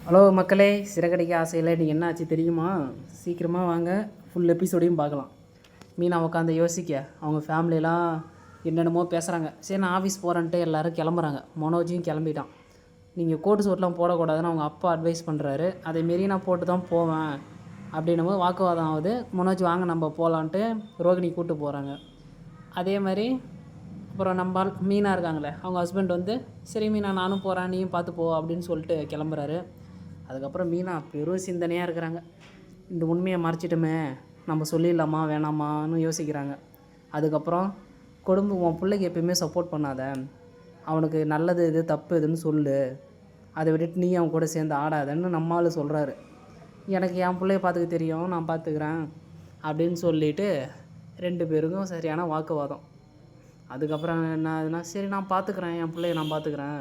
Hello மக்களே, சிறகடிக்க ஆசையில் நீங்கள் என்ன ஆச்சு தெரியுமா? சீக்கிரமாக வாங்க, ஃபுல் எபிசோடையும் பார்க்கலாம். மீனா உட்காந்து யோசிக்க அவங்க ஃபேமிலியெலாம் என்னென்னமோ பேசுகிறாங்க. சரி, நான் ஆஃபீஸ் போகிறேன்ட்டு எல்லோரும் கிளம்புறாங்க. மனோஜையும் கிளம்பிட்டான். நீங்கள் கோட்டு சூட்லாம் போடக்கூடாதுன்னு அவங்க அப்பா அட்வைஸ் பண்ணுறாரு. அதேமாரி நான் போட்டு தான் போவேன் அப்படின்னும் போது வாக்குவாதம் ஆகுது. மனோஜ் வாங்க நம்ம போகலான்ட்டு ரோகிணி கூப்பிட்டு போகிறாங்க. அதே மாதிரி அப்புறம் நம்ம மீனா இருக்காங்களே, அவங்க ஹஸ்பண்ட் வந்து சரி மீனா நானும் போகிறேன், நீயும் பார்த்து போ அப்படின்னு சொல்லிட்டு கிளம்புறாரு. அதுக்கப்புறம் மீனா பெரும் சிந்தனையாக இருக்கிறாங்க. இந்த உண்மையை மறைச்சிட்டுமே, நம்ம சொல்லிடலாமா வேணாமான்னு யோசிக்கிறாங்க. அதுக்கப்புறம் குடும்பம் உன் பிள்ளைக்கு எப்பயுமே சப்போர்ட் பண்ணாத, அவனுக்கு நல்லது இது தப்பு இதுன்னு சொல்லு, அதை விட்டுட்டு நீ அவன் கூட சேர்ந்து ஆடாதன்னு நம்மளால் சொல்கிறாரு. எனக்கு என் பிள்ளைய பார்த்துக்க தெரியும், நான் பார்த்துக்கிறேன் அப்படின்னு சொல்லிவிட்டு 2 பேருக்கும் சரியான வாக்குவாதம். அதுக்கப்புறம் என்ன ஆகுதுன்னா, சரி நான் பார்த்துக்கிறேன், என் பிள்ளைய நான் பார்த்துக்கிறேன்,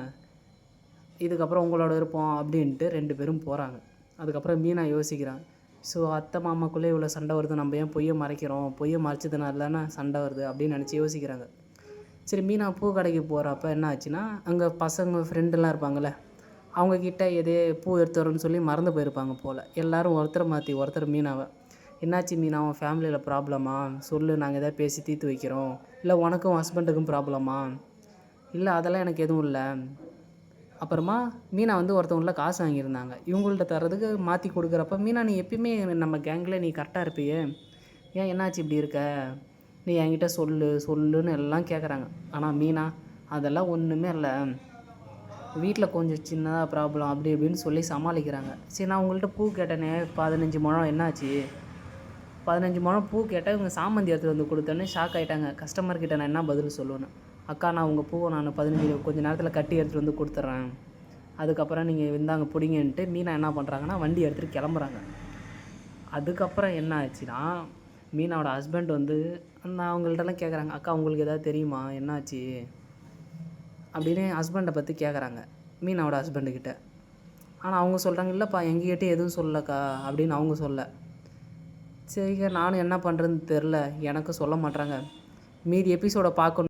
இதுக்கப்புறம் உங்களோட இருப்போம் அப்படின்ட்டு 2 பேரும் போகிறாங்க. அதுக்கப்புறம் மீனா யோசிக்கிறான், ஸோ அத்தை மாமாக்குள்ளே இவ்வளோ சண்டை வருது, நம்ம ஏன் பொய்யை மறைக்கிறோம், பொய்யை மறைச்சதுனால தானே சண்டை வருது அப்படின்னு நினச்சி யோசிக்கிறாங்க. சரி, மீனா பூ கடைக்கு போகிறப்ப என்ன ஆச்சுன்னா, அங்கே பசங்க ஃப்ரெண்டெல்லாம் இருப்பாங்கள்ல, அவங்கக்கிட்ட எதே பூ எடுத்து வரணும்னு சொல்லி மறந்து போயிருப்பாங்க போல். எல்லோரும் ஒருத்தரை மாற்றி ஒருத்தர் மீனாவை, என்னாச்சு மீனா, உன் ஃபேமிலியில் ப்ராப்ளமா சொல்லு, நாங்கள் எதாவது பேசி தீர்த்து வைக்கிறோம், இல்லை உனக்கும் ஹஸ்பண்டுக்கும் ப்ராப்ளமா, இல்லை அதெல்லாம் எனக்கு எதுவும் இல்லை. அப்புறமா மீனா வந்து ஒருத்தவங்கள காசு வாங்கியிருந்தாங்க, இவங்கள்ட்ட தரதுக்கு மாற்றி கொடுக்குறப்ப, மீனா நீ எப்பயுமே நம்ம கேங்கில் நீ கரெக்டாக இருப்பியே, ஏன் என்னாச்சு இப்படி இருக்க, நீ என்கிட்ட சொல்லுன்னு எல்லாம் கேட்குறாங்க. ஆனால் மீனா அதெல்லாம் ஒன்றுமே இல்லை, வீட்டில் கொஞ்சம் சின்னதாக ப்ராப்ளம் அப்படி இப்படின்னு சொல்லி சமாளிக்கிறாங்க. சரி, நான் உங்கள்கிட்ட பூ கேட்டேனே 15 முழம் என்னாச்சு, 15 முழம் பூ கேட்டால் இவங்க சாமந்தி எடுத்துகிட்டு வந்து கொடுத்தோன்னே ஷாக் ஆகிட்டாங்க. கஸ்டமர்கிட்ட நான் என்ன பதில் சொல்லுவேன்னு, அக்கா நான் உங்கள் பூவை நான் 15 கொஞ்சம் நேரத்தில் கட்டி எடுத்துகிட்டு வந்து கொடுத்துட்றேன், அதுக்கப்புறம் நீங்கள் இந்தாங்க பிடிங்கன்ட்டு மீனா என்ன பண்ணுறாங்கன்னா வண்டி எடுத்துகிட்டு கிளம்புறாங்க. அதுக்கப்புறம் என்ன ஆச்சுன்னா, மீனாவோட ஹஸ்பண்ட் வந்து நான் அவங்கள்ட்டலாம் கேட்குறாங்க, அக்கா உங்களுக்கு எதாவது தெரியுமா என்னாச்சு அப்படின்னு ஹஸ்பண்டை பற்றி கேட்குறாங்க மீனாவோட ஹஸ்பண்டுக்கிட்ட. ஆனால் அவங்க சொல்கிறாங்க, இல்லைப்பா எங்ககிட்ட எதுவும் சொல்லக்கா அப்படின்னு அவங்க சொல்ல. சரிங்க, நானும் என்ன பண்ணுறதுன்னு தெரில, எனக்கும் சொல்ல மாட்றாங்க. மீதி எபிசோடை பார்க்கணும்.